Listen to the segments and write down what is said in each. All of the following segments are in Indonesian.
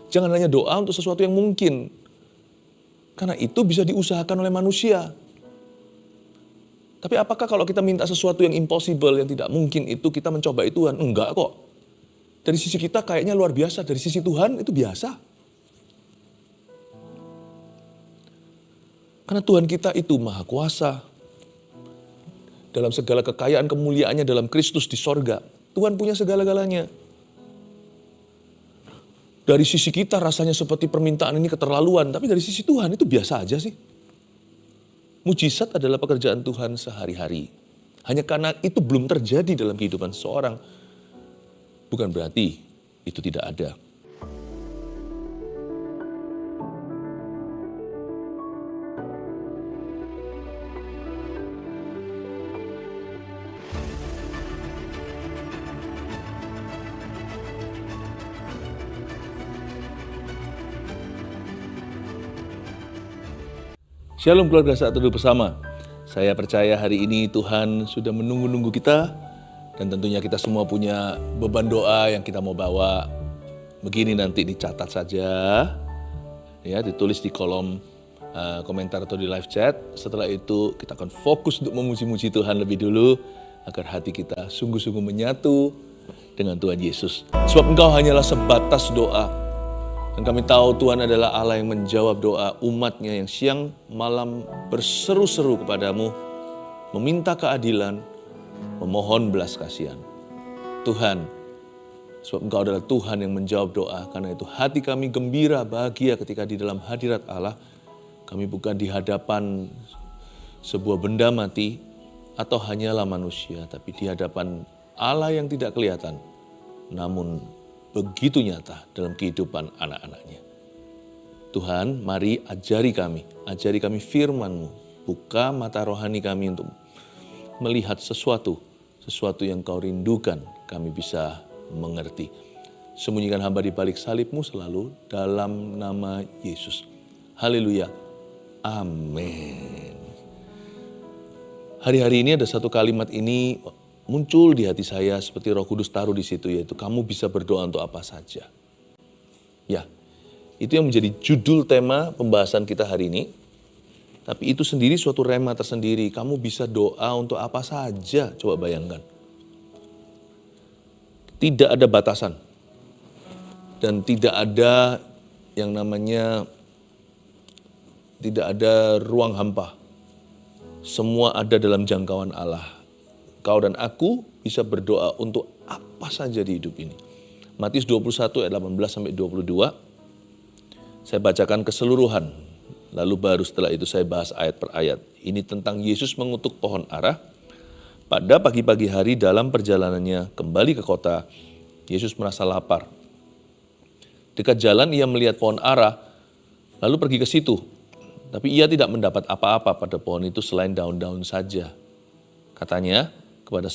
Jangan hanya doa untuk sesuatu yang mungkin. Karena itu bisa diusahakan oleh manusia. Tapi apakah kalau kita minta sesuatu yang impossible, yang tidak mungkin itu kita mencobai Tuhan? Enggak kok. Dari sisi kita kayaknya luar biasa, dari sisi Tuhan itu biasa. Karena Tuhan kita itu maha kuasa. Dalam segala kekayaan kemuliaannya dalam Kristus di sorga. Tuhan punya segala-galanya. Dari sisi kita rasanya seperti permintaan ini keterlaluan, tapi dari sisi Tuhan itu biasa aja sih. Mujizat adalah pekerjaan Tuhan sehari-hari. Hanya karena itu belum terjadi dalam kehidupan seseorang, bukan berarti itu tidak ada. Shalom keluarga Saat Teduh Bersama. Saya percaya hari ini Tuhan sudah menunggu-nunggu kita. Dan tentunya kita semua punya beban doa yang kita mau bawa. Begini nanti dicatat saja. Ya, ditulis di kolom komentar atau di live chat. Setelah itu kita akan fokus untuk memuji-muji Tuhan lebih dulu. Agar hati kita sungguh-sungguh menyatu dengan Tuhan Yesus. Sebab engkau hanyalah sebatas doa. Dan kami tahu Tuhan adalah Allah yang menjawab doa umatnya yang siang malam berseru-seru kepadamu, meminta keadilan, memohon belas kasihan. Tuhan, sebab Engkau adalah Tuhan yang menjawab doa, karena itu hati kami gembira, bahagia ketika di dalam hadirat Allah. Kami bukan di hadapan sebuah benda mati atau hanyalah manusia, tapi di hadapan Allah yang tidak kelihatan, namun begitu nyata dalam kehidupan anak-anaknya. Tuhan, mari ajari kami firman-Mu. Buka mata rohani kami untuk melihat sesuatu yang Kau rindukan, kami bisa mengerti. Sembunyikan hamba di balik salib-Mu selalu dalam nama Yesus. Haleluya. Amin. Hari-hari ini ada satu kalimat ini muncul di hati saya seperti Roh Kudus taruh di situ, yaitu kamu bisa berdoa untuk apa saja. Ya, itu yang menjadi judul tema pembahasan kita hari ini. Tapi itu sendiri suatu rema tersendiri. Kamu bisa doa untuk apa saja, coba bayangkan. Tidak ada batasan. Dan tidak ada yang namanya, tidak ada ruang hampa. Semua ada dalam jangkauan Allah. Kau dan aku bisa berdoa untuk apa saja di hidup ini. Matius 21 ayat 18-22. Saya bacakan keseluruhan. Lalu baru setelah itu saya bahas ayat per ayat. Ini tentang Yesus mengutuk pohon ara. Pada pagi-pagi hari dalam perjalanannya kembali ke kota, Yesus merasa lapar. Dekat jalan ia melihat pohon ara, lalu pergi ke situ. Tapi ia tidak mendapat apa-apa pada pohon itu selain daun-daun saja. Katanya kepada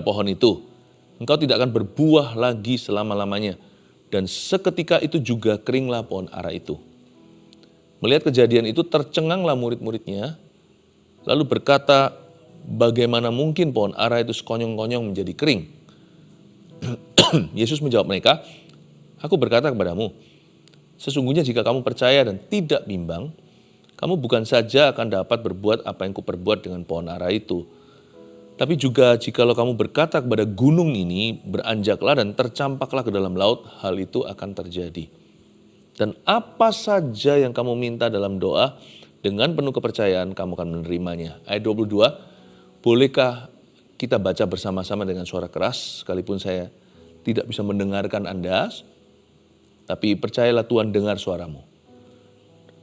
pohon itu, engkau tidak akan berbuah lagi selama-lamanya. Dan seketika itu juga keringlah pohon ara itu. Melihat kejadian itu tercenganglah murid-muridnya, lalu berkata, bagaimana mungkin pohon ara itu sekonyong-konyong menjadi kering? Yesus menjawab mereka, aku berkata kepadamu, sesungguhnya jika kamu percaya dan tidak bimbang, kamu bukan saja akan dapat berbuat apa yang kuperbuat dengan pohon ara itu. Tapi juga jikalau kamu berkata kepada gunung ini, beranjaklah dan tercampaklah ke dalam laut, hal itu akan terjadi. Dan apa saja yang kamu minta dalam doa, dengan penuh kepercayaan kamu akan menerimanya. Ayat 22, bolehkah kita baca bersama-sama dengan suara keras, sekalipun saya tidak bisa mendengarkan Anda, tapi percayalah Tuhan dengar suaramu.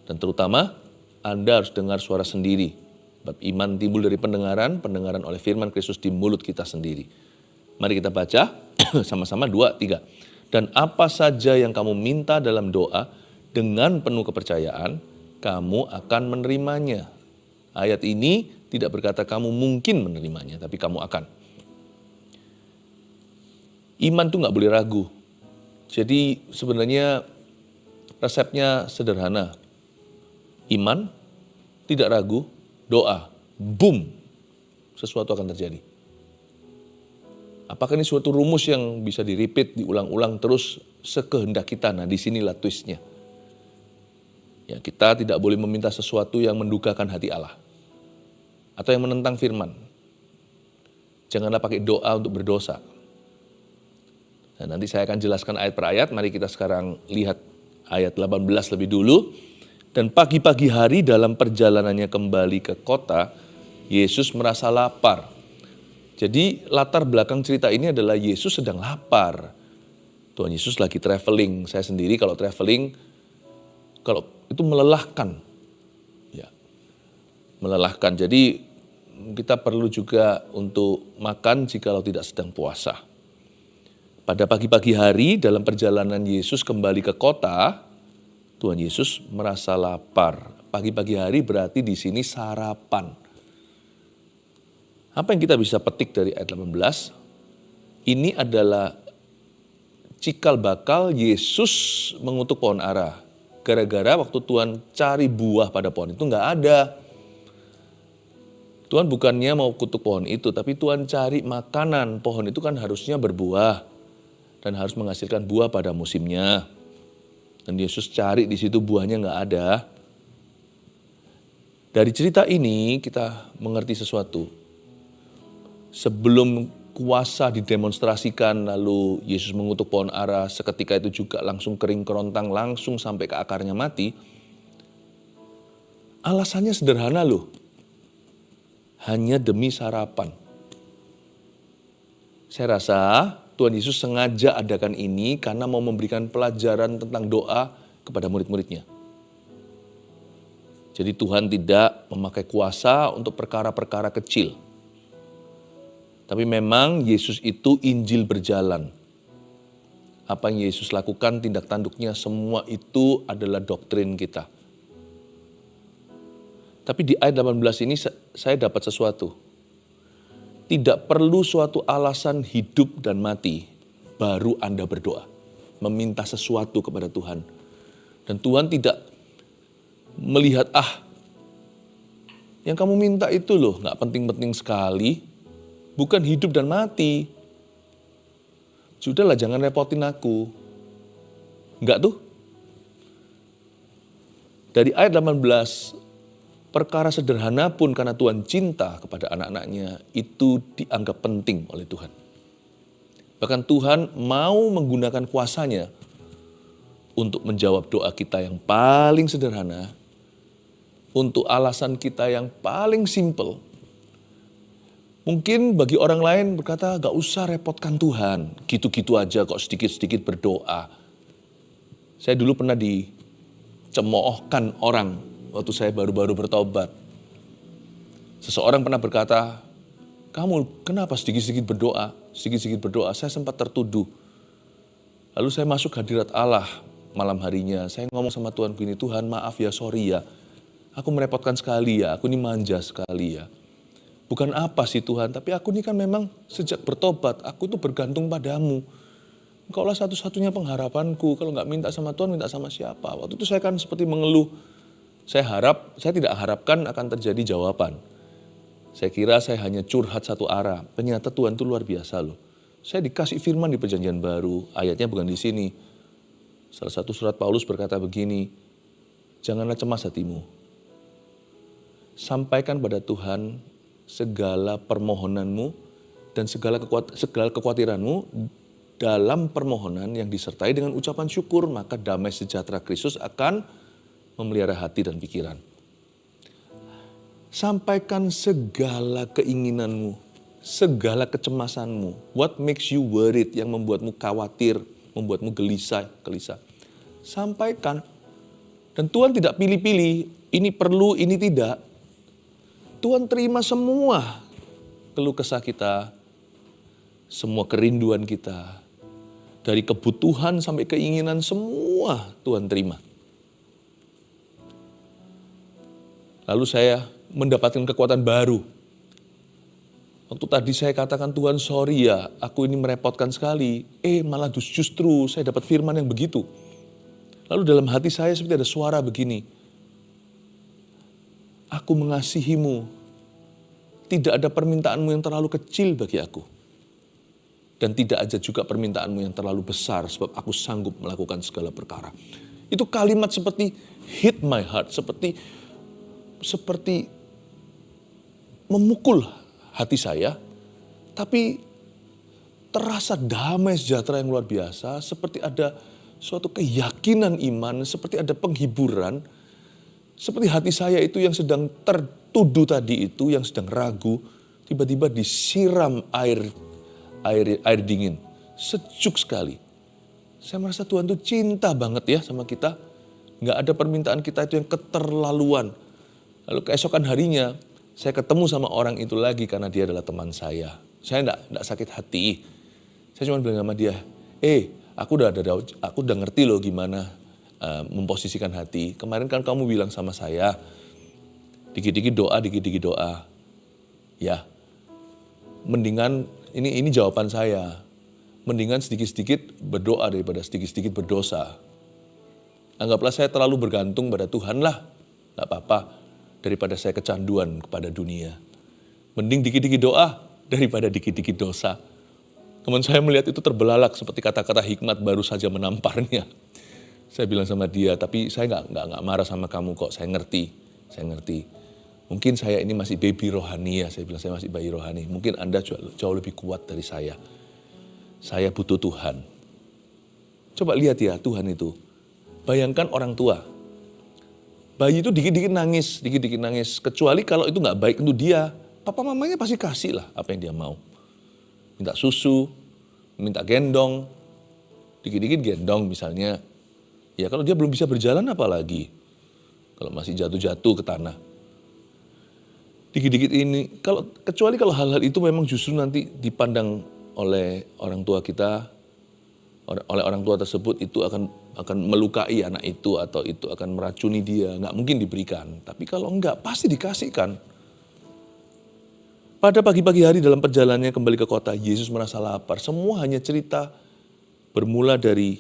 Dan terutama, Anda harus dengar suara sendiri. Sebab iman timbul dari pendengaran oleh firman Kristus di mulut kita sendiri. Mari kita baca sama-sama 2, 3. Dan apa saja yang kamu minta dalam doa dengan penuh kepercayaan, kamu akan menerimanya. Ayat ini tidak berkata kamu mungkin menerimanya, tapi kamu akan. Iman tuh gak boleh ragu. Jadi sebenarnya resepnya sederhana. Iman, tidak ragu, doa, boom, sesuatu akan terjadi. Apakah ini suatu rumus yang bisa di-repeat, diulang-ulang terus sekehendak kita? Nah, disinilah twistnya. Ya, kita tidak boleh meminta sesuatu yang mendukakan hati Allah. Atau yang menentang firman. Janganlah pakai doa untuk berdosa. Nah, nanti saya akan jelaskan ayat per ayat. Mari kita sekarang lihat ayat 18 lebih dulu. Dan pagi-pagi hari dalam perjalanannya kembali ke kota, Yesus merasa lapar. Jadi latar belakang cerita ini adalah Yesus sedang lapar. Tuhan Yesus lagi traveling. Saya sendiri kalau traveling, kalau itu melelahkan. Ya, melelahkan. Jadi kita perlu juga untuk makan jikalau tidak sedang puasa. Pada pagi-pagi hari dalam perjalanan Yesus kembali ke kota, Tuhan Yesus merasa lapar. Pagi-pagi hari berarti di sini sarapan. Apa yang kita bisa petik dari ayat 18? Ini adalah cikal bakal Yesus mengutuk pohon ara. Gara-gara waktu Tuhan cari buah pada pohon itu nggak ada. Tuhan bukannya mau kutuk pohon itu, tapi Tuhan cari makanan. Pohon itu kan harusnya berbuah dan harus menghasilkan buah pada musimnya. Dan Yesus cari di situ buahnya nggak ada. Dari cerita ini kita mengerti sesuatu. Sebelum kuasa didemonstrasikan lalu Yesus mengutuk pohon ara, seketika itu juga langsung kering kerontang, langsung sampai ke akarnya mati. Alasannya sederhana loh. Hanya demi sarapan. Saya rasa Tuhan Yesus sengaja adakan ini karena mau memberikan pelajaran tentang doa kepada murid-muridnya. Jadi Tuhan tidak memakai kuasa untuk perkara-perkara kecil. Tapi memang Yesus itu Injil berjalan. Apa yang Yesus lakukan, tindak tanduknya, semua itu adalah doktrin kita. Tapi di ayat 18 ini saya dapat sesuatu. Tidak perlu suatu alasan hidup dan mati, baru Anda berdoa. Meminta sesuatu kepada Tuhan. Dan Tuhan tidak melihat, yang kamu minta itu loh gak penting-penting sekali. Bukan hidup dan mati. Sudahlah jangan repotin aku. Enggak tuh. Dari ayat 18, perkara sederhana pun karena Tuhan cinta kepada anak-anaknya, itu dianggap penting oleh Tuhan. Bahkan Tuhan mau menggunakan kuasanya untuk menjawab doa kita yang paling sederhana, untuk alasan kita yang paling simple. Mungkin bagi orang lain berkata, gak usah repotkan Tuhan, gitu-gitu aja kok sedikit-sedikit berdoa. Saya dulu pernah dicemoohkan orang waktu saya baru-baru bertobat. Seseorang pernah berkata, kamu kenapa sedikit-sedikit berdoa? Sedikit-sedikit berdoa, saya sempat tertuduh. Lalu saya masuk hadirat Allah malam harinya. Saya ngomong sama Tuhan begini, Tuhan maaf ya, sorry ya. Aku merepotkan sekali ya, aku ini manja sekali ya. Bukan apa sih Tuhan, tapi aku ini kan memang sejak bertobat, aku tuh bergantung padamu. Engkaulah satu-satunya pengharapanku, kalau nggak minta sama Tuhan, minta sama siapa? Waktu itu saya kan seperti mengeluh. Saya tidak harapkan akan terjadi jawaban. Saya kira saya hanya curhat satu arah. Ternyata Tuhan itu luar biasa loh. Saya dikasih firman di Perjanjian Baru, ayatnya bukan di sini. Salah satu surat Paulus berkata begini, janganlah cemas hatimu. Sampaikan pada Tuhan segala permohonanmu dan segala kekhawatiranmu dalam permohonan yang disertai dengan ucapan syukur, maka damai sejahtera Kristus akan memelihara hati dan pikiran. Sampaikan segala keinginanmu, segala kecemasanmu. What makes you worried, yang membuatmu khawatir, membuatmu gelisah. Sampaikan. Dan Tuhan tidak pilih-pilih, ini perlu, ini tidak. Tuhan terima semua keluh kesah kita, semua kerinduan kita. Dari kebutuhan sampai keinginan semua Tuhan terima. Lalu saya mendapatkan kekuatan baru. Waktu tadi saya katakan Tuhan sorry ya, aku ini merepotkan sekali. Malah justru saya dapat firman yang begitu. Lalu dalam hati saya seperti ada suara begini. Aku mengasihimu. Tidak ada permintaanmu yang terlalu kecil bagi aku. Dan tidak ada juga permintaanmu yang terlalu besar sebab aku sanggup melakukan segala perkara. Itu kalimat seperti hit my heart, seperti memukul hati saya, tapi terasa damai sejahtera yang luar biasa, seperti ada suatu keyakinan iman, seperti ada penghiburan, seperti hati saya itu yang sedang tertuduh tadi itu, yang sedang ragu, tiba-tiba disiram air dingin, sejuk sekali. Saya merasa Tuhan itu cinta banget ya sama kita. Nggak ada permintaan kita itu yang keterlaluan. Lalu keesokan harinya, saya ketemu sama orang itu lagi karena dia adalah teman saya. Saya nggak sakit hati. Saya cuma bilang sama dia, aku udah ngerti loh gimana memposisikan hati. Kemarin kan kamu bilang sama saya, dikit-dikit doa. Ya, mendingan ini jawaban saya. Mendingan sedikit-sedikit berdoa daripada sedikit-sedikit berdosa. Anggaplah saya terlalu bergantung pada Tuhan lah. Gak apa-apa. Daripada saya kecanduan kepada dunia. Mending dikit-dikit doa daripada dikit-dikit dosa. Teman saya melihat itu terbelalak seperti kata-kata hikmat baru saja menamparnya. Saya bilang sama dia, tapi saya nggak marah sama kamu kok. Saya ngerti. Mungkin saya ini masih baby rohani ya. Saya bilang saya masih bayi rohani. Mungkin Anda jauh lebih kuat dari saya. Saya butuh Tuhan. Coba lihat ya Tuhan itu. Bayangkan orang tua. Bayi itu dikit-dikit nangis. Kecuali kalau itu nggak baik untuk dia. Papa mamanya pasti kasih lah apa yang dia mau. Minta susu, minta gendong. Dikit-dikit gendong misalnya. Ya kalau dia belum bisa berjalan apalagi. Kalau masih jatuh-jatuh ke tanah. Dikit-dikit ini, kecuali kalau hal-hal itu memang justru nanti dipandang oleh orang tua kita, oleh orang tua tersebut itu akan melukai anak itu atau itu akan meracuni dia, nggak mungkin diberikan. Tapi kalau enggak, pasti dikasihkan. Pada pagi-pagi hari dalam perjalanannya kembali ke kota, Yesus merasa lapar. Semua hanya cerita bermula dari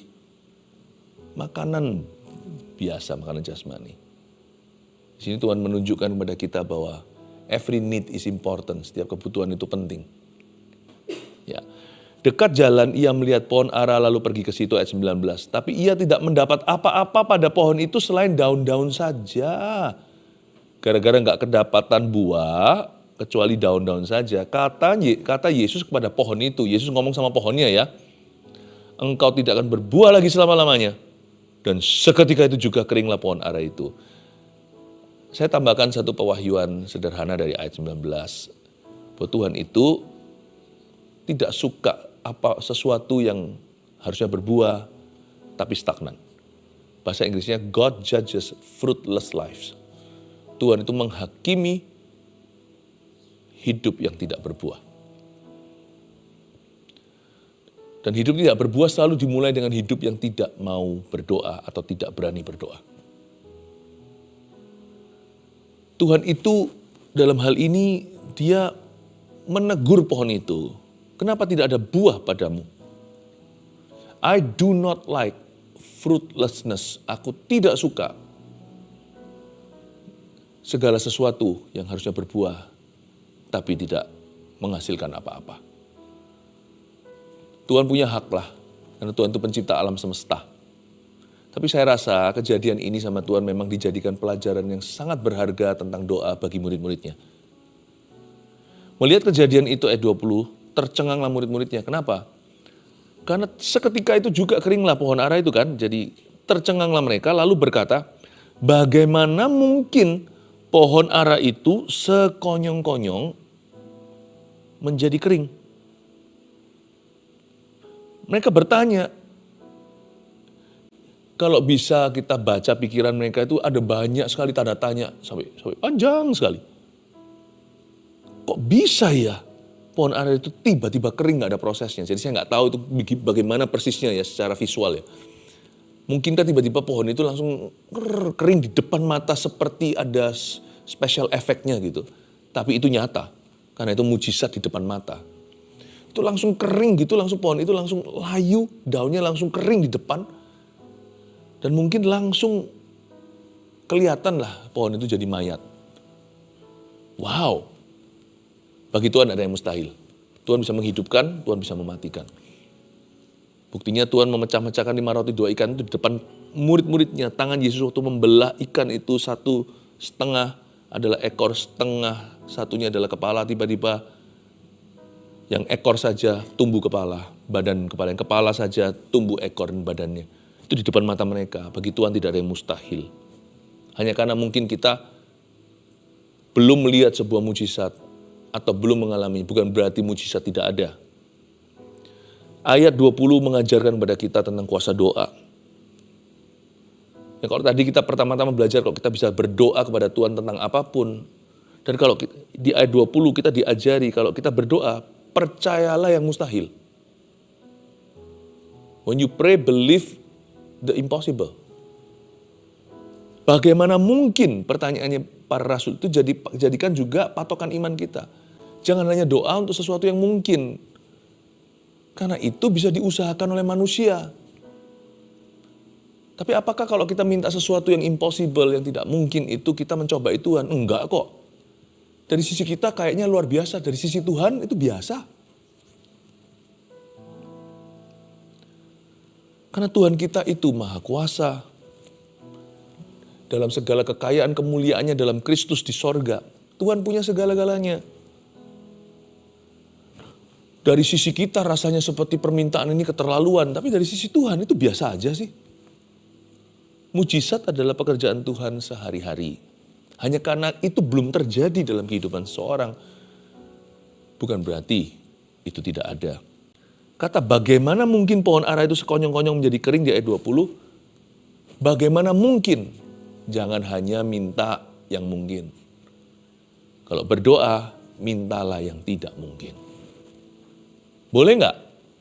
makanan biasa, makanan jasmani. Di sini Tuhan menunjukkan kepada kita bahwa every need is important, setiap kebutuhan itu penting. Ya. Dekat jalan ia melihat pohon ara lalu pergi ke situ ayat 19. Tapi ia tidak mendapat apa-apa pada pohon itu selain daun-daun saja. Gara-gara gak kedapatan buah, kecuali daun-daun saja. Kata Yesus kepada pohon itu, Yesus ngomong sama pohonnya ya. Engkau tidak akan berbuah lagi selama-lamanya. Dan seketika itu juga keringlah pohon ara itu. Saya tambahkan satu pewahyuan sederhana dari ayat 19. Bahwa Tuhan itu tidak suka sesuatu yang harusnya berbuah tapi stagnan. Bahasa Inggrisnya God judges fruitless lives. Tuhan itu menghakimi hidup yang tidak berbuah. Dan hidup tidak berbuah selalu dimulai dengan hidup yang tidak mau berdoa atau tidak berani berdoa. Tuhan itu dalam hal ini dia menegur pohon itu. Kenapa tidak ada buah padamu? I do not like fruitlessness. Aku tidak suka segala sesuatu yang harusnya berbuah tapi tidak menghasilkan apa-apa. Tuhan punya hak lah, karena Tuhan itu pencipta alam semesta. Tapi saya rasa kejadian ini sama Tuhan memang dijadikan pelajaran yang sangat berharga tentang doa bagi murid-muridnya. Melihat kejadian itu ayat 20, tercenganglah murid-muridnya. Kenapa? Karena seketika itu juga keringlah pohon ara itu kan. Jadi tercenganglah mereka lalu berkata, bagaimana mungkin pohon ara itu sekonyong-konyong menjadi kering? Mereka bertanya. Kalau bisa kita baca pikiran mereka itu ada banyak sekali tanda tanya sampai panjang sekali. Kok bisa ya pohon ara itu tiba-tiba kering gak ada prosesnya. Jadi saya gak tahu itu bagaimana persisnya ya secara visual ya. Mungkinkah tiba-tiba pohon itu langsung kering di depan mata seperti ada special effect-nya gitu. Tapi itu nyata karena itu mujizat di depan mata. Itu langsung kering gitu, langsung pohon itu langsung layu, daunnya langsung kering di depan. Dan mungkin langsung kelihatan lah pohon itu jadi mayat. Wow, bagi Tuhan ada yang mustahil. Tuhan bisa menghidupkan, Tuhan bisa mematikan. Buktinya Tuhan memecah-mecahkan 5 roti 2 ikan itu di depan murid-muridnya. Tangan Yesus waktu membelah ikan itu 1/2 adalah ekor, setengah satunya adalah kepala. Tiba-tiba yang ekor saja tumbuh kepala, badan kepala. Yang kepala saja tumbuh ekor dan badannya. Itu di depan mata mereka. Bagi Tuhan tidak ada yang mustahil. Hanya karena mungkin kita belum melihat sebuah mujizat atau belum mengalami, bukan berarti mujizat tidak ada. Ayat 20 mengajarkan kepada kita tentang kuasa doa. Ya, kalau tadi kita pertama-tama belajar kalau kita bisa berdoa kepada Tuhan tentang apapun. Dan kalau di ayat 20 kita diajari kalau kita berdoa, percayalah yang mustahil. When you pray, believe the impossible. Bagaimana mungkin, pertanyaannya para rasul itu jadikan juga patokan iman kita. Jangan hanya doa untuk sesuatu yang mungkin. Karena itu bisa diusahakan oleh manusia. Tapi apakah kalau kita minta sesuatu yang impossible, yang tidak mungkin itu kita mencobai Tuhan? Enggak kok. Dari sisi kita kayaknya luar biasa, dari sisi Tuhan itu biasa. Karena Tuhan kita itu maha kuasa. Dalam segala kekayaan kemuliaannya dalam Kristus di sorga. Tuhan punya segala-galanya. Dari sisi kita rasanya seperti permintaan ini keterlaluan. Tapi dari sisi Tuhan itu biasa aja sih. Mujizat adalah pekerjaan Tuhan sehari-hari. Hanya karena itu belum terjadi dalam kehidupan seseorang. Bukan berarti itu tidak ada. Kata bagaimana mungkin pohon ara itu sekonyong-konyong menjadi kering di ayat 20. Bagaimana mungkin? Jangan hanya minta yang mungkin. Kalau berdoa, mintalah yang tidak mungkin. Boleh nggak?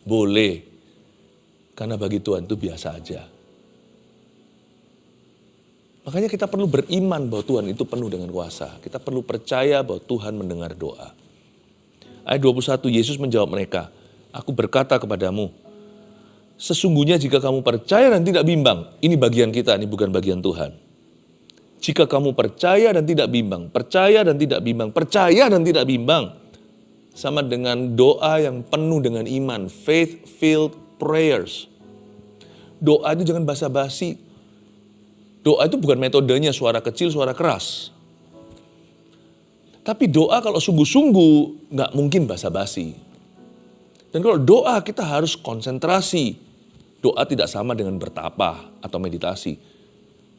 Boleh. Karena bagi Tuhan itu biasa aja. Makanya kita perlu beriman bahwa Tuhan itu penuh dengan kuasa. Kita perlu percaya bahwa Tuhan mendengar doa. Ayat 21, Yesus menjawab mereka, aku berkata kepadamu, sesungguhnya jika kamu percaya dan tidak bimbang, ini bagian kita, ini bukan bagian Tuhan. Jika kamu percaya dan tidak bimbang, percaya dan tidak bimbang, percaya dan tidak bimbang, sama dengan doa yang penuh dengan iman, faith-filled prayers. Doa itu jangan basa-basi. Doa itu bukan metodenya suara kecil, suara keras. Tapi doa kalau sungguh-sungguh nggak mungkin basa-basi. Dan kalau doa kita harus konsentrasi. Doa tidak sama dengan bertapa atau meditasi.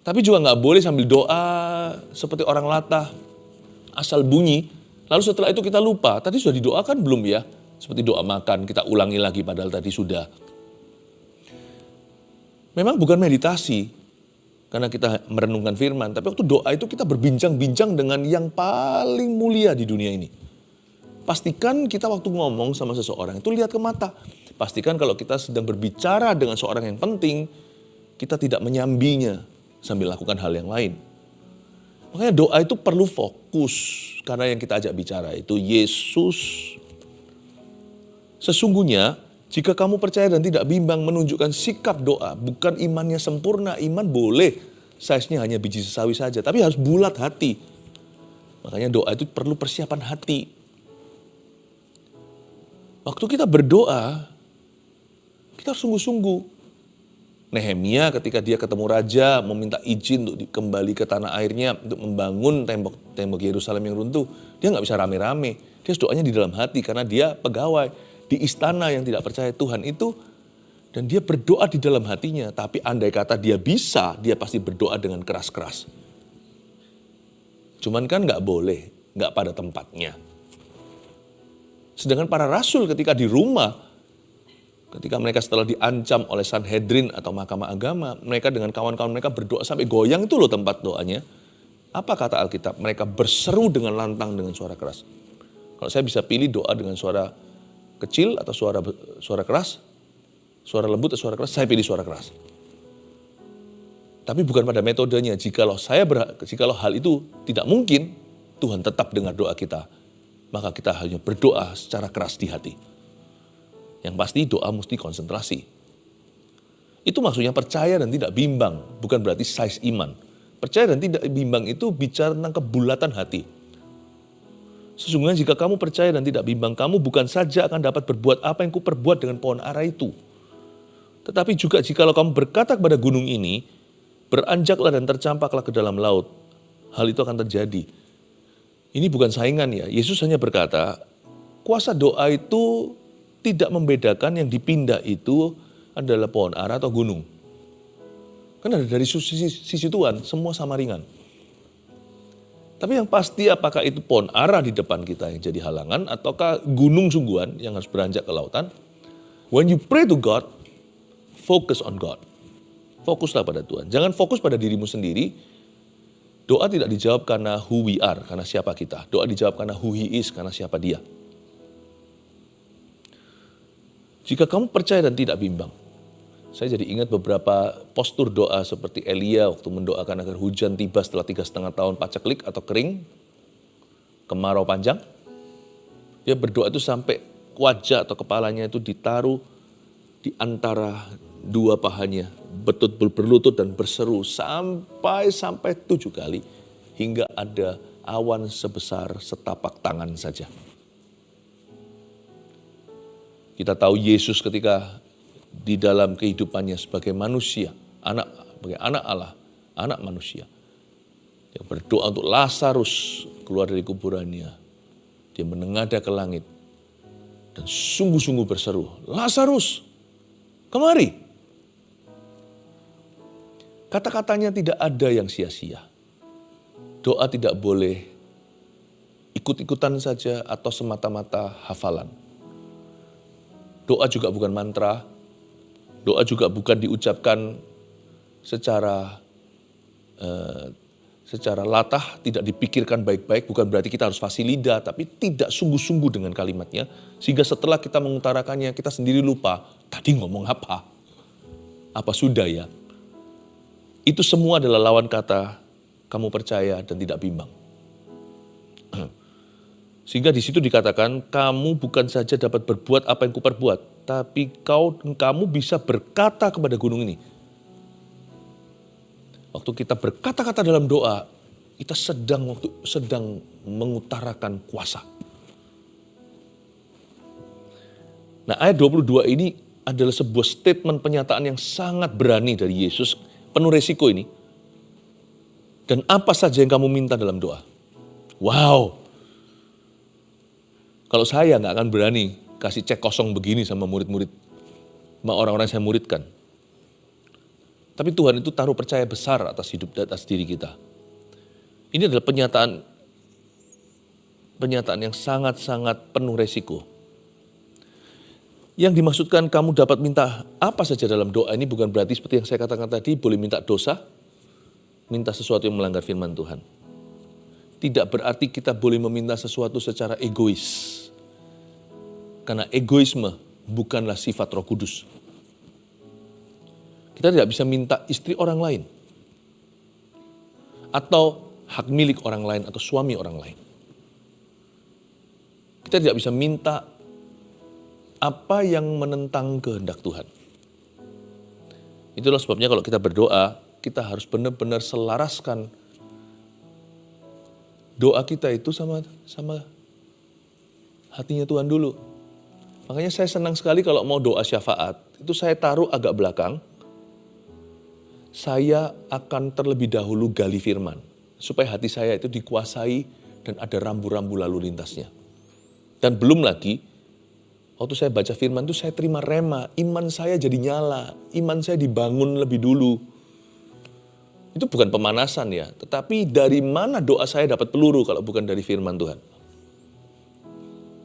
Tapi juga nggak boleh sambil doa seperti orang latah, asal bunyi. Lalu setelah itu kita lupa, tadi sudah didoakan belum ya? Seperti doa makan, kita ulangi lagi padahal tadi sudah. Memang bukan meditasi. Karena kita merenungkan firman. Tapi waktu doa itu kita berbincang-bincang dengan yang paling mulia di dunia ini. Pastikan kita waktu ngomong sama seseorang itu lihat ke mata. Pastikan kalau kita sedang berbicara dengan seorang yang penting, kita tidak menyambinya sambil lakukan hal yang lain. Makanya doa itu perlu fokus. Karena yang kita ajak bicara itu Yesus. Sesungguhnya jika kamu percaya dan tidak bimbang menunjukkan sikap doa, bukan imannya sempurna, iman boleh, size-nya hanya biji sesawi saja, tapi harus bulat hati. Makanya doa itu perlu persiapan hati. Waktu kita berdoa, kita harus sungguh-sungguh. Nehemia ketika dia ketemu raja, meminta izin untuk kembali ke tanah airnya, untuk membangun tembok Yerusalem yang runtuh, dia nggak bisa rame-rame. Dia doanya di dalam hati karena dia pegawai di istana yang tidak percaya Tuhan itu, dan dia berdoa di dalam hatinya. Tapi andai kata dia bisa, dia pasti berdoa dengan keras-keras. Cuman kan nggak boleh, nggak pada tempatnya. Sedangkan para rasul ketika di rumah, ketika mereka setelah diancam oleh Sanhedrin atau mahkamah agama, mereka dengan kawan-kawan mereka berdoa sampai goyang itu loh tempat doanya. Apa kata Alkitab? Mereka berseru dengan lantang dengan suara keras. Kalau saya bisa pilih doa dengan suara kecil atau suara keras, suara lembut atau suara keras, saya pilih suara keras. Tapi bukan pada metodenya. Jikalau hal itu tidak mungkin, Tuhan tetap dengar doa kita. Maka kita hanya berdoa secara keras di hati. Yang pasti doa mesti konsentrasi. Itu maksudnya percaya dan tidak bimbang, bukan berarti size iman. Percaya dan tidak bimbang itu bicara tentang kebulatan hati. Sesungguhnya jika kamu percaya dan tidak bimbang, kamu bukan saja akan dapat berbuat apa yang kuperbuat dengan pohon ara itu. Tetapi juga jikalau kamu berkata kepada gunung ini, beranjaklah dan tercampaklah ke dalam laut, hal itu akan terjadi. Ini bukan saingan ya, Yesus hanya berkata, kuasa doa itu tidak membedakan yang dipindah itu adalah pohon ara atau gunung. Kan ada dari sisi Tuhan, semua sama ringan. Tapi yang pasti apakah itu pohon ara di depan kita yang jadi halangan, ataukah gunung sungguhan yang harus beranjak ke lautan. When you pray to God, focus on God. Fokuslah pada Tuhan. Jangan fokus pada dirimu sendiri. Doa tidak dijawab karena who we are, karena siapa kita. Doa dijawab karena who he is, karena siapa dia. Jika kamu percaya dan tidak bimbang. Saya jadi ingat beberapa postur doa seperti Elia waktu mendoakan agar hujan tiba setelah 3,5 tahun paceklik atau kering, kemarau panjang. Dia berdoa itu sampai wajah atau kepalanya itu ditaruh di antara dua pahanya, berlutut dan berseru sampai 7 kali hingga ada awan sebesar setapak tangan saja. Kita tahu Yesus ketika di dalam kehidupannya sebagai manusia, sebagai anak Allah, anak manusia, yang berdoa untuk Lazarus keluar dari kuburannya. Dia menengadah ke langit dan sungguh-sungguh berseru, Lazarus, kemari. Kata-katanya tidak ada yang sia-sia. Doa tidak boleh ikut-ikutan saja atau semata-mata hafalan. Doa juga bukan mantra, doa juga bukan diucapkan secara latah, tidak dipikirkan baik-baik, bukan berarti kita harus fasih lidah, tapi tidak sungguh-sungguh dengan kalimatnya, sehingga setelah kita mengutarakannya, kita sendiri lupa, tadi ngomong apa? Apa sudah ya? Itu semua adalah lawan kata, kamu percaya dan tidak bimbang. Sehingga di situ dikatakan, kamu bukan saja dapat berbuat apa yang kuperbuat, tapi kamu bisa berkata kepada gunung ini. Waktu kita berkata-kata dalam doa, kita sedang mengutarakan kuasa. Nah, ayat 22 ini adalah sebuah statement penyataan yang sangat berani dari Yesus, penuh resiko ini. Dan apa saja yang kamu minta dalam doa? Wow! Kalau saya nggak akan berani kasih cek kosong begini sama murid-murid, sama orang-orang yang saya muridkan. Tapi Tuhan itu taruh percaya besar atas hidup dan atas diri kita. Ini adalah pernyataan yang sangat-sangat penuh resiko. Yang dimaksudkan kamu dapat minta apa saja dalam doa ini bukan berarti seperti yang saya katakan tadi, boleh minta dosa, minta sesuatu yang melanggar firman Tuhan. Tidak berarti kita boleh meminta sesuatu secara egois. Karena egoisme bukanlah sifat Roh Kudus. Kita tidak bisa minta istri orang lain. Atau hak milik orang lain atau suami orang lain. Kita tidak bisa minta apa yang menentang kehendak Tuhan. Itulah sebabnya kalau kita berdoa, kita harus benar-benar selaraskan doa kita itu sama hatinya Tuhan dulu. Makanya saya senang sekali kalau mau doa syafaat, itu saya taruh agak belakang. Saya akan terlebih dahulu gali firman, supaya hati saya itu dikuasai dan ada rambu-rambu lalu lintasnya. Dan belum lagi, waktu saya baca firman itu saya terima rema, iman saya jadi nyala, iman saya dibangun lebih dulu. Itu bukan pemanasan ya, tetapi dari mana doa saya dapat peluru kalau bukan dari firman Tuhan.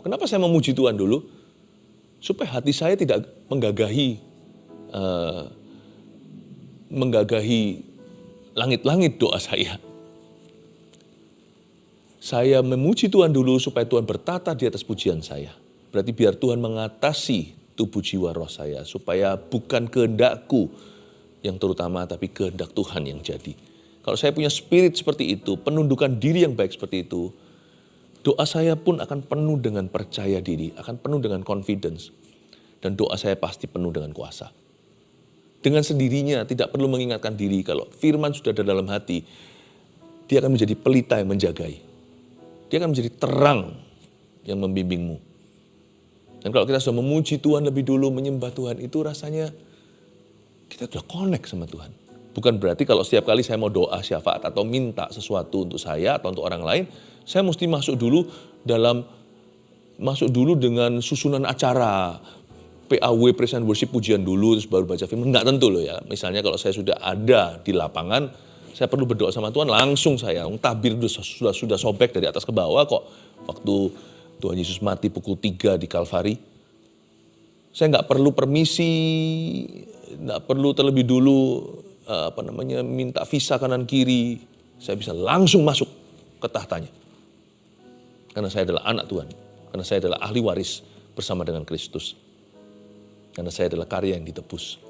Kenapa saya memuji Tuhan dulu? Supaya hati saya tidak menggagahi langit-langit doa saya. Saya memuji Tuhan dulu supaya Tuhan bertata di atas pujian saya. Berarti biar Tuhan mengatasi tubuh jiwa roh saya. Supaya bukan kehendakku yang terutama, tapi kehendak Tuhan yang jadi. Kalau saya punya spirit seperti itu, penundukan diri yang baik seperti itu, doa saya pun akan penuh dengan percaya diri, akan penuh dengan confidence. Dan doa saya pasti penuh dengan kuasa. Dengan sendirinya, tidak perlu mengingatkan diri, kalau firman sudah ada dalam hati, dia akan menjadi pelita yang menjagai. Dia akan menjadi terang yang membimbingmu. Dan kalau kita sudah memuji Tuhan lebih dulu, menyembah Tuhan, itu rasanya kita sudah connect sama Tuhan. Bukan berarti kalau setiap kali saya mau doa syafaat atau minta sesuatu untuk saya atau untuk orang lain, saya mesti masuk dulu dengan susunan acara, PAW, Praise and Worship, pujian dulu, terus baru baca firman. Enggak tentu loh ya. Misalnya kalau saya sudah ada di lapangan, saya perlu berdoa sama Tuhan, langsung saya, tabir sudah sobek dari atas ke bawah kok. Waktu Tuhan Yesus mati pukul 3 di Kalvari, saya nggak perlu permisi, nggak perlu terlebih dulu minta visa kanan kiri. Saya bisa langsung masuk ke tahtanya. Karena saya adalah anak Tuhan. Karena saya adalah ahli waris bersama dengan Kristus. Karena saya adalah karya yang ditebus.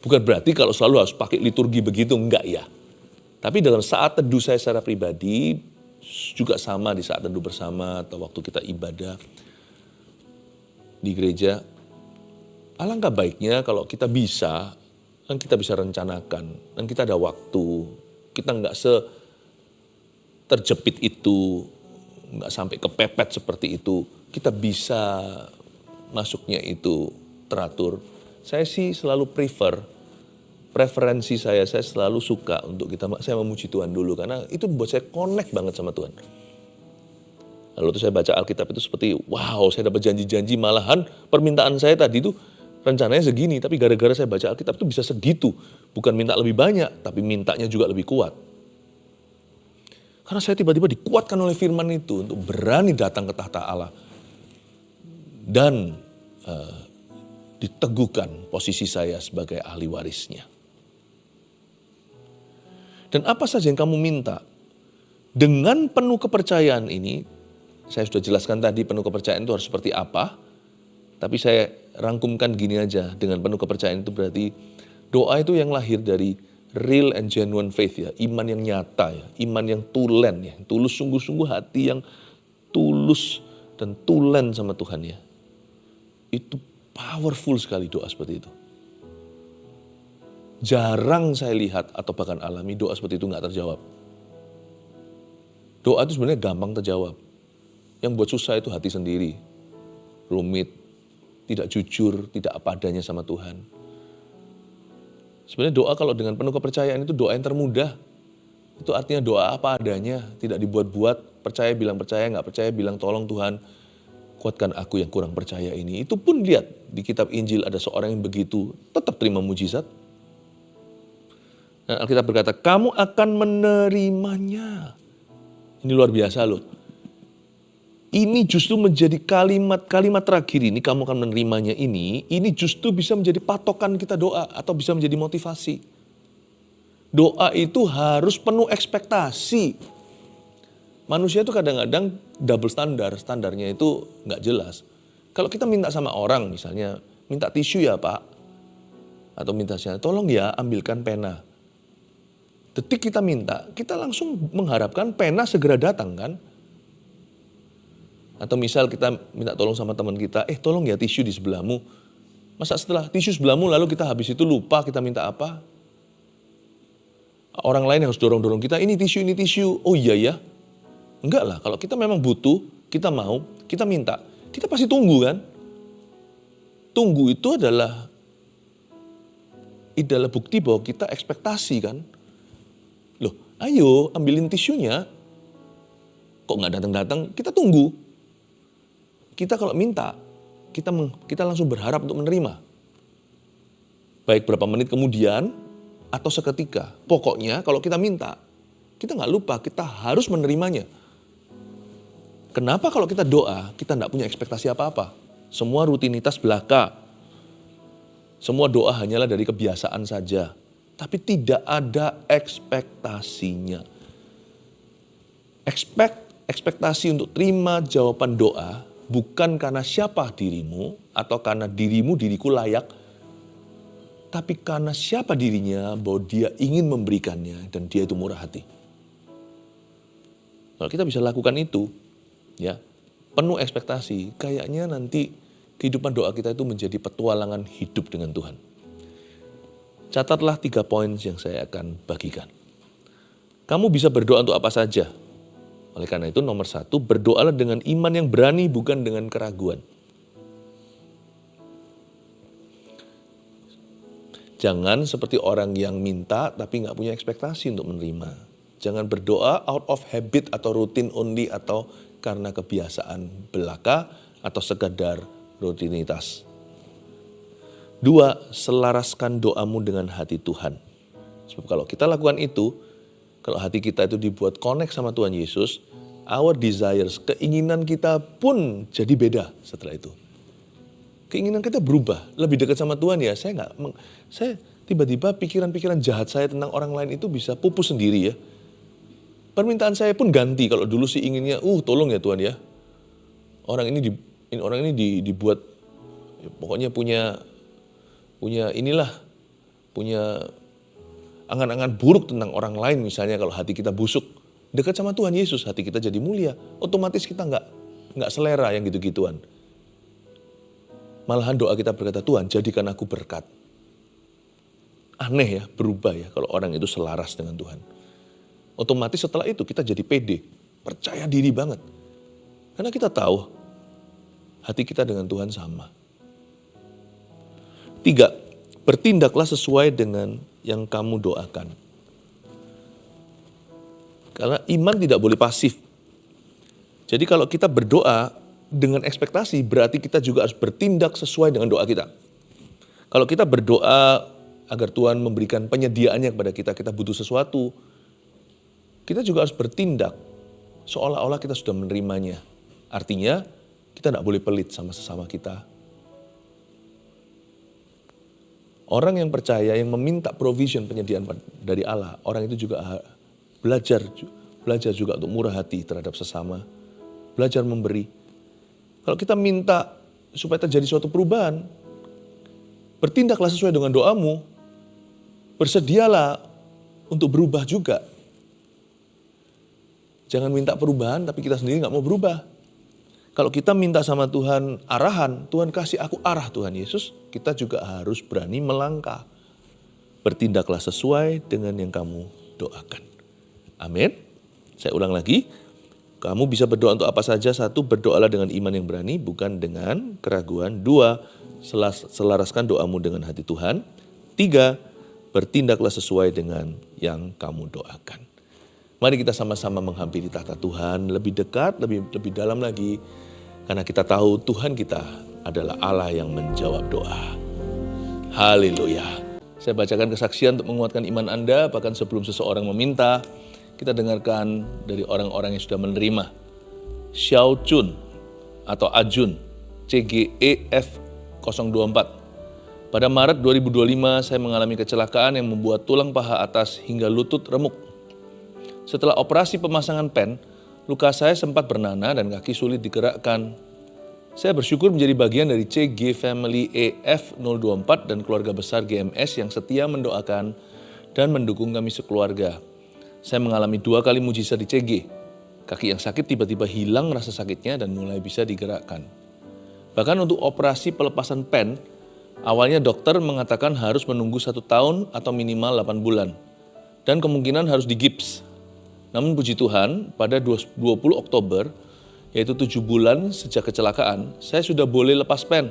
Bukan berarti kalau selalu harus pakai liturgi begitu, enggak ya. Tapi dalam saat teduh saya secara pribadi, juga sama di saat teduh bersama atau waktu kita ibadah di gereja, alangkah baiknya kalau kita bisa rencanakan, dan kita ada waktu, kita enggak terjepit itu, enggak sampai kepepet seperti itu, kita bisa masuknya itu teratur. Saya sih selalu preferensi saya selalu suka untuk saya memuji Tuhan dulu, karena itu buat saya connect banget sama Tuhan. Lalu tuh saya baca Alkitab itu seperti, wow, saya dapat janji-janji, malahan permintaan saya tadi itu rencananya segini, tapi gara-gara saya baca Alkitab itu bisa segitu. Bukan minta lebih banyak, tapi mintanya juga lebih kuat. Karena saya tiba-tiba dikuatkan oleh firman itu untuk berani datang ke tahta Allah. Dan diteguhkan posisi saya sebagai ahli warisnya. Dan apa saja yang kamu minta, dengan penuh kepercayaan ini, saya sudah jelaskan tadi penuh kepercayaan itu harus seperti apa, tapi saya rangkumkan gini aja, dengan penuh kepercayaan itu berarti doa itu yang lahir dari real and genuine faith ya, iman yang nyata ya, iman yang tulen ya, tulus sungguh-sungguh, hati yang tulus dan tulen sama Tuhan ya. Itu powerful sekali doa seperti itu. Jarang saya lihat atau bahkan alami doa seperti itu nggak terjawab. Doa itu sebenarnya gampang terjawab. Yang buat susah itu hati sendiri. Rumit, tidak jujur, tidak apa adanya sama Tuhan. Sebenarnya doa kalau dengan penuh kepercayaan itu doa yang termudah. Itu artinya doa apa adanya, tidak dibuat-buat, percaya bilang percaya, nggak percaya bilang tolong Tuhan, kuatkan aku yang kurang percaya ini. Itu pun lihat di kitab Injil ada seorang yang begitu, tetap terima mujizat. Dan Alkitab berkata, kamu akan menerimanya. Ini luar biasa loh. Ini justru menjadi kalimat terakhir ini, kamu akan menerimanya ini justru bisa menjadi patokan kita doa atau bisa menjadi motivasi. Doa itu harus penuh ekspektasi. Manusia itu kadang-kadang double standarnya itu nggak jelas. Kalau kita minta sama orang misalnya, minta tisu ya Pak, atau minta tolong ya ambilkan pena. Detik kita minta, kita langsung mengharapkan pena segera datang kan. Atau misal kita minta tolong sama teman kita, tolong ya tisu di sebelahmu. Masa setelah tisu sebelahmu lalu kita habis itu lupa kita minta apa? Orang lain harus dorong-dorong kita, ini tisu. Oh iya ya. Enggak lah, kalau kita memang butuh, kita mau, kita minta, kita pasti tunggu kan. Tunggu itu adalah bukti bahwa kita ekspektasi kan. Loh, ayo ambilin tisunya. Kok nggak datang-datang, kita tunggu. Kita kalau minta, kita langsung berharap untuk menerima. Baik berapa menit kemudian, atau seketika. Pokoknya kalau kita minta, kita nggak lupa, kita harus menerimanya. Kenapa kalau kita doa, kita tidak punya ekspektasi apa-apa? Semua rutinitas belaka. Semua doa hanyalah dari kebiasaan saja. Tapi tidak ada ekspektasinya. Ekspektasi untuk terima jawaban doa bukan karena siapa dirimu atau karena diriku layak. Tapi karena siapa dirinya bahwa dia ingin memberikannya dan dia itu murah hati. Kalau kita bisa lakukan itu, ya, penuh ekspektasi, kayaknya nanti kehidupan doa kita itu menjadi petualangan hidup dengan Tuhan. Catatlah 3 poin yang saya akan bagikan. Kamu bisa berdoa untuk apa saja. Oleh karena itu nomor 1, berdoalah dengan iman yang berani bukan dengan keraguan. Jangan seperti orang yang minta tapi nggak punya ekspektasi untuk menerima. Jangan berdoa out of habit atau rutin only atau karena kebiasaan belaka atau sekadar rutinitas. 2, selaraskan doamu dengan hati Tuhan. Sebab kalau kita lakukan itu, kalau hati kita itu dibuat connect sama Tuhan Yesus, our desires, keinginan kita pun jadi beda setelah itu. Keinginan kita berubah, lebih dekat sama Tuhan ya. Saya tiba-tiba pikiran-pikiran jahat saya tentang orang lain itu bisa pupus sendiri ya. Permintaan saya pun ganti. Kalau dulu sih inginnya, tolong ya Tuhan ya. Orang ini dibuat, ya, pokoknya punya angan-angan buruk tentang orang lain misalnya kalau hati kita busuk. Dekat sama Tuhan Yesus, hati kita jadi mulia. Otomatis kita nggak selera yang gitu-gituan. Malahan doa kita berkata, Tuhan jadikan aku berkat. Aneh ya, berubah ya kalau orang itu selaras dengan Tuhan. Otomatis setelah itu kita jadi pede, percaya diri banget. Karena kita tahu hati kita dengan Tuhan sama. 3, bertindaklah sesuai dengan yang kamu doakan. Karena iman tidak boleh pasif. Jadi kalau kita berdoa dengan ekspektasi, berarti kita juga harus bertindak sesuai dengan doa kita. Kalau kita berdoa agar Tuhan memberikan penyediaannya kepada kita, kita butuh sesuatu, kita juga harus bertindak seolah-olah kita sudah menerimanya. Artinya kita tidak boleh pelit sama sesama kita. Orang yang percaya, yang meminta provision, penyediaan dari Allah, orang itu juga belajar juga untuk murah hati terhadap sesama. Belajar memberi. Kalau kita minta supaya terjadi suatu perubahan, bertindaklah sesuai dengan doamu. Bersedialah untuk berubah juga. Jangan minta perubahan tapi kita sendiri nggak mau berubah. Kalau kita minta sama Tuhan arahan, Tuhan kasih aku arah Tuhan Yesus, kita juga harus berani melangkah. Bertindaklah sesuai dengan yang kamu doakan. Amin. Saya ulang lagi. Kamu bisa berdoa untuk apa saja. 1, berdoalah dengan iman yang berani, bukan dengan keraguan. 2, selaraskan doamu dengan hati Tuhan. 3, bertindaklah sesuai dengan yang kamu doakan. Mari kita sama-sama menghampiri tahta Tuhan lebih dekat, lebih dalam lagi. Karena kita tahu Tuhan kita adalah Allah yang menjawab doa. Haleluya. Saya bacakan kesaksian untuk menguatkan iman Anda, bahkan sebelum seseorang meminta, kita dengarkan dari orang-orang yang sudah menerima. Xiao Chun atau Ajun, CGEF 024. Pada Maret 2025 saya mengalami kecelakaan yang membuat tulang paha atas hingga lutut remuk. Setelah operasi pemasangan pen, luka saya sempat bernanah dan kaki sulit digerakkan. Saya bersyukur menjadi bagian dari CG Family EF 024 dan keluarga besar GMS yang setia mendoakan dan mendukung kami sekeluarga. Saya mengalami 2 kali mujizat di CG. Kaki yang sakit tiba-tiba hilang rasa sakitnya dan mulai bisa digerakkan. Bahkan untuk operasi pelepasan pen, awalnya dokter mengatakan harus menunggu 1 tahun atau minimal 8 bulan. Dan kemungkinan harus digips. Namun puji Tuhan, pada 20 Oktober, yaitu 7 bulan sejak kecelakaan, saya sudah boleh lepas pen.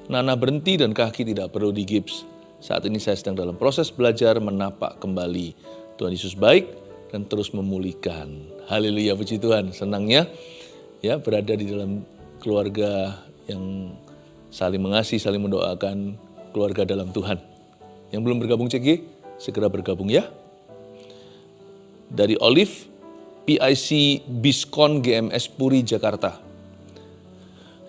Nanah berhenti dan kaki tidak perlu digips. Saat ini saya sedang dalam proses belajar menapak kembali. Tuhan Yesus baik dan terus memulihkan. Haleluya, puji Tuhan. Senangnya ya berada di dalam keluarga yang saling mengasihi, saling mendoakan, keluarga dalam Tuhan. Yang belum bergabung CG, segera bergabung ya. Dari Olive, PIC Biskon GMS Puri, Jakarta.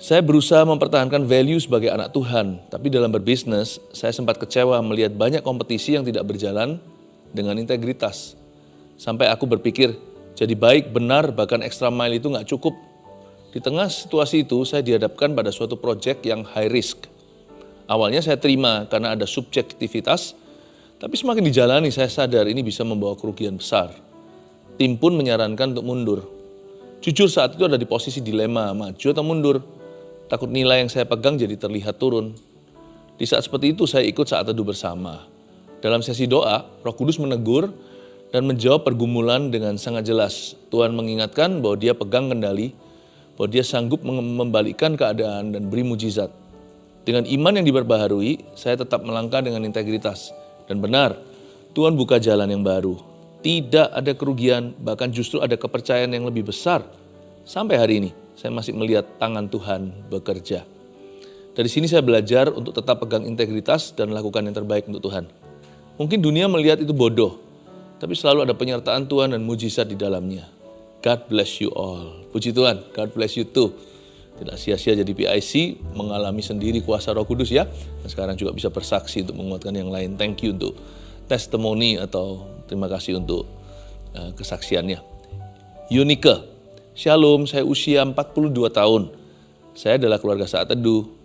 Saya berusaha mempertahankan value sebagai anak Tuhan, tapi dalam berbisnis, saya sempat kecewa melihat banyak kompetisi yang tidak berjalan dengan integritas. Sampai aku berpikir, jadi baik, benar, bahkan extra mile itu nggak cukup. Di tengah situasi itu, saya dihadapkan pada suatu proyek yang high risk. Awalnya saya terima karena ada subjektivitas, tapi semakin dijalani saya sadar ini bisa membawa kerugian besar. Tim pun menyarankan untuk mundur. Jujur saat itu ada di posisi dilema, maju atau mundur. Takut nilai yang saya pegang jadi terlihat turun. Di saat seperti itu saya ikut saat teduh bersama. Dalam sesi doa, Roh Kudus menegur dan menjawab pergumulan dengan sangat jelas. Tuhan mengingatkan bahwa Dia pegang kendali, bahwa Dia sanggup membalikkan keadaan dan beri mujizat. Dengan iman yang diperbaharui, saya tetap melangkah dengan integritas. Dan benar, Tuhan buka jalan yang baru. Tidak ada kerugian, bahkan justru ada kepercayaan yang lebih besar. Sampai hari ini, saya masih melihat tangan Tuhan bekerja. Dari sini saya belajar untuk tetap pegang integritas dan lakukan yang terbaik untuk Tuhan. Mungkin dunia melihat itu bodoh, tapi selalu ada penyertaan Tuhan dan mujizat di dalamnya. God bless you all. Puji Tuhan, God bless you too. Tidak sia-sia jadi PIC, mengalami sendiri kuasa Roh Kudus ya. Dan sekarang juga bisa bersaksi untuk menguatkan yang lain. Thank you untuk testimoni atau terima kasih untuk kesaksiannya. Yunike, Shalom, saya usia 42 tahun. Saya adalah keluarga Saat Teduh.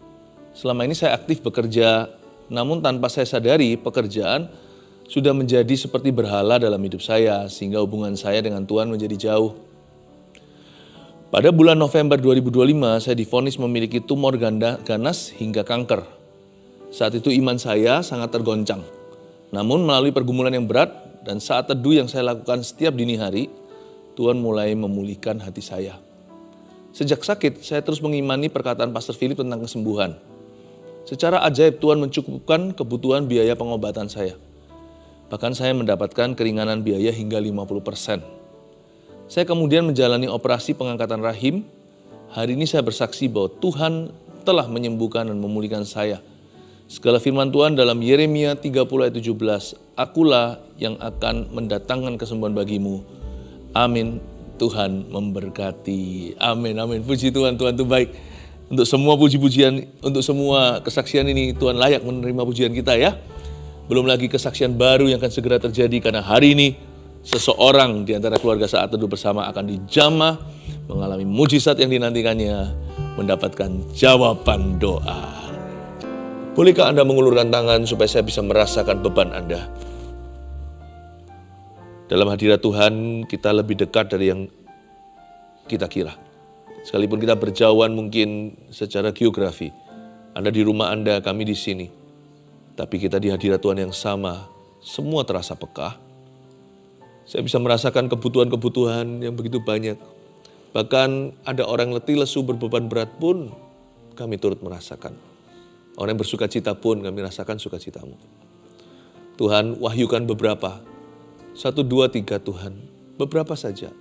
Selama ini saya aktif bekerja, namun tanpa saya sadari pekerjaan sudah menjadi seperti berhala dalam hidup saya, sehingga hubungan saya dengan Tuhan menjadi jauh. Pada bulan November 2025, saya divonis memiliki tumor ganas hingga kanker. Saat itu iman saya sangat tergoncang. Namun melalui pergumulan yang berat dan saat teduh yang saya lakukan setiap dini hari, Tuhan mulai memulihkan hati saya. Sejak sakit, saya terus mengimani perkataan Pastor Philip tentang kesembuhan. Secara ajaib Tuhan mencukupkan kebutuhan biaya pengobatan saya. Bahkan saya mendapatkan keringanan biaya hingga 50%. Saya kemudian menjalani operasi pengangkatan rahim. Hari ini saya bersaksi bahwa Tuhan telah menyembuhkan dan memulihkan saya. Segala firman Tuhan dalam Yeremia 30 ayat 17, Akulah yang akan mendatangkan kesembuhan bagimu. Amin. Tuhan memberkati. Amin, amin. Puji Tuhan, Tuhan itu baik. Untuk semua puji-pujian, untuk semua kesaksian ini, Tuhan layak menerima pujian kita ya. Belum lagi kesaksian baru yang akan segera terjadi karena hari ini seseorang di antara keluarga Saat Teduh bersama akan dijamah, mengalami mujizat yang dinantikannya, mendapatkan jawaban doa. Bolehkah Anda mengulurkan tangan supaya saya bisa merasakan beban Anda? Dalam hadirat Tuhan kita lebih dekat dari yang kita kira. Sekalipun kita berjauhan mungkin secara geografi. Anda di rumah Anda, kami di sini. Tapi kita di hadirat Tuhan yang sama, semua terasa peka. Saya bisa merasakan kebutuhan-kebutuhan yang begitu banyak. Bahkan ada orang letih, lesu, berbeban berat pun kami turut merasakan. Orang yang bersuka cita pun kami rasakan sukacitamu. Tuhan wahyukan beberapa. 1, 2, 3 Tuhan. Beberapa saja.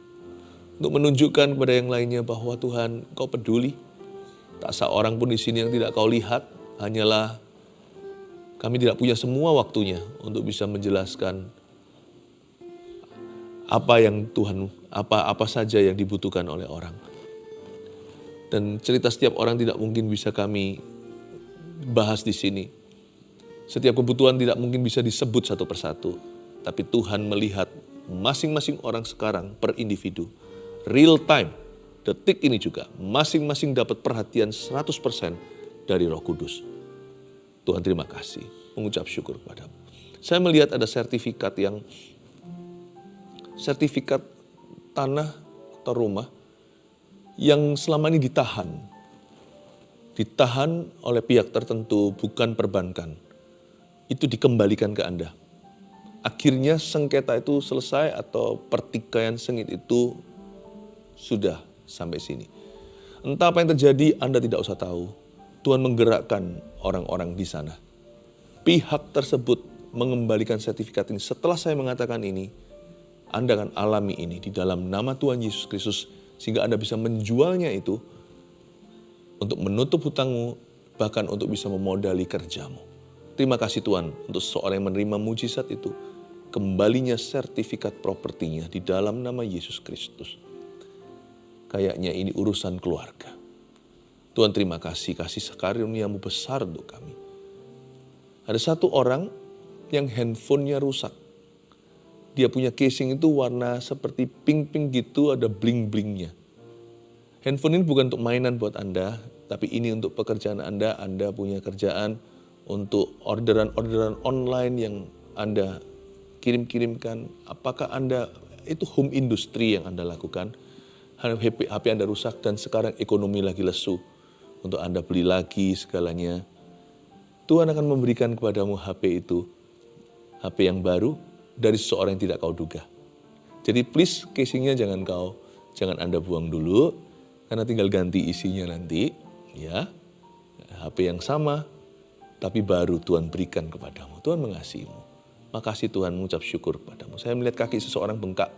Untuk menunjukkan kepada yang lainnya bahwa Tuhan Kau peduli. Tak seorang pun di sini yang tidak Kau lihat. Hanyalah kami tidak punya semua waktunya untuk bisa menjelaskan apa yang Tuhan, apa saja yang dibutuhkan oleh orang. Dan cerita setiap orang tidak mungkin bisa kami bahas di sini. Setiap kebutuhan tidak mungkin bisa disebut satu persatu. Tapi Tuhan melihat masing-masing orang sekarang per individu. Real time, detik ini juga, masing-masing dapat perhatian 100% dari Roh Kudus. Tuhan terima kasih, mengucap syukur kepadamu. Saya melihat ada sertifikat tanah atau rumah yang selama ini ditahan oleh pihak tertentu, bukan perbankan. Itu dikembalikan ke Anda. Akhirnya sengketa itu selesai atau pertikaian sengit itu sudah sampai sini. Entah apa yang terjadi, Anda tidak usah tahu. Tuhan menggerakkan orang-orang di sana. Pihak tersebut mengembalikan sertifikat ini. Setelah saya mengatakan ini, Anda akan alami ini di dalam nama Tuhan Yesus Kristus. Sehingga Anda bisa menjualnya itu untuk menutup hutangmu, bahkan untuk bisa memodali kerjamu. Terima kasih Tuhan untuk seorang yang menerima mujizat itu. Kembalinya sertifikat propertinya di dalam nama Yesus Kristus. Kayaknya ini urusan keluarga. Tuhan terima kasih karunia-Mu besar untuk kami. Ada satu orang yang handphonenya rusak. Dia punya casing itu warna seperti pink-pink gitu, ada bling-blingnya. Handphone ini bukan untuk mainan buat Anda, tapi ini untuk pekerjaan Anda. Anda punya kerjaan untuk orderan-orderan online yang Anda kirim-kirimkan. Apakah Anda, itu home industry yang Anda lakukan. HP Anda rusak dan sekarang ekonomi lagi lesu. Untuk Anda beli lagi segalanya. Tuhan akan memberikan kepadamu HP itu. HP yang baru dari seseorang yang tidak kau duga. Jadi please casingnya jangan Anda buang dulu, karena tinggal ganti isinya nanti, ya. HP yang sama, tapi baru Tuhan berikan kepadamu. Tuhan mengasihimu. Makasih Tuhan, mengucap syukur kepadamu. Saya melihat kaki seseorang bengkak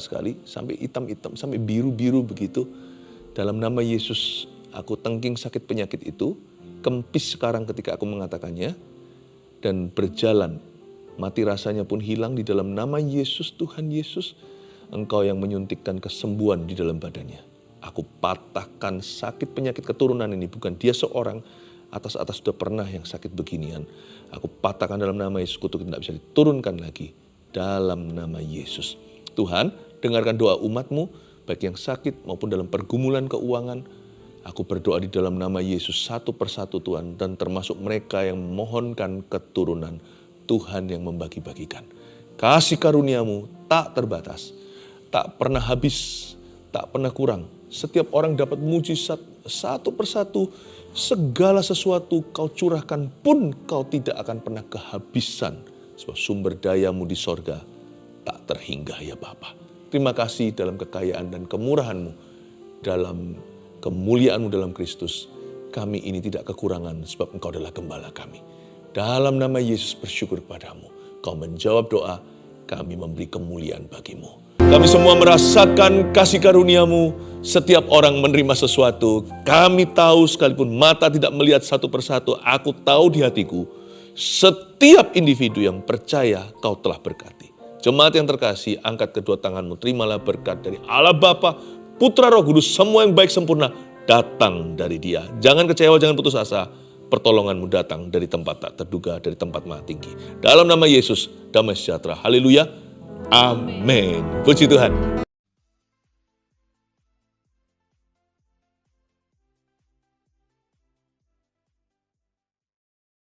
sekali, sampai hitam-hitam, sampai biru-biru begitu. Dalam nama Yesus, aku tengking sakit penyakit itu, kempis sekarang ketika aku mengatakannya, dan berjalan. Mati rasanya pun hilang di dalam nama Yesus, Tuhan Yesus. Engkau yang menyuntikkan kesembuhan di dalam badannya. Aku patahkan sakit penyakit keturunan ini. Bukan dia seorang, atas sudah pernah yang sakit beginian. Aku patahkan dalam nama Yesus, kutuk tidak bisa diturunkan lagi. Dalam nama Yesus. Tuhan, dengarkan doa umat-Mu, baik yang sakit maupun dalam pergumulan keuangan. Aku berdoa di dalam nama Yesus satu persatu Tuhan, dan termasuk mereka yang memohonkan keturunan. Tuhan yang membagi-bagikan. Kasih karunia-Mu tak terbatas, tak pernah habis, tak pernah kurang. Setiap orang dapat mujizat satu persatu, segala sesuatu Kau curahkan pun Kau tidak akan pernah kehabisan. Sebab sumber daya-Mu di sorga tak terhingga ya Bapa. Terima kasih dalam kekayaan dan kemurahan-Mu, dalam kemuliaan-Mu dalam Kristus. Kami ini tidak kekurangan sebab Engkau adalah gembala kami. Dalam nama Yesus bersyukur kepadamu. Kau menjawab doa, kami memberi kemuliaan bagimu. Kami semua merasakan kasih karunia-Mu. Setiap orang menerima sesuatu. Kami tahu sekalipun mata tidak melihat satu persatu. Aku tahu di hatiku. Setiap individu yang percaya Kau telah berkati. Jemaat yang terkasih, angkat kedua tanganmu. Terimalah berkat dari Allah Bapa, Putra, Roh Kudus. Semua yang baik sempurna datang dari Dia. Jangan kecewa, jangan putus asa. Pertolonganmu datang dari tempat tak terduga, dari tempat maha tinggi. Dalam nama Yesus, damai sejahtera. Haleluya. Amin. Puji Tuhan.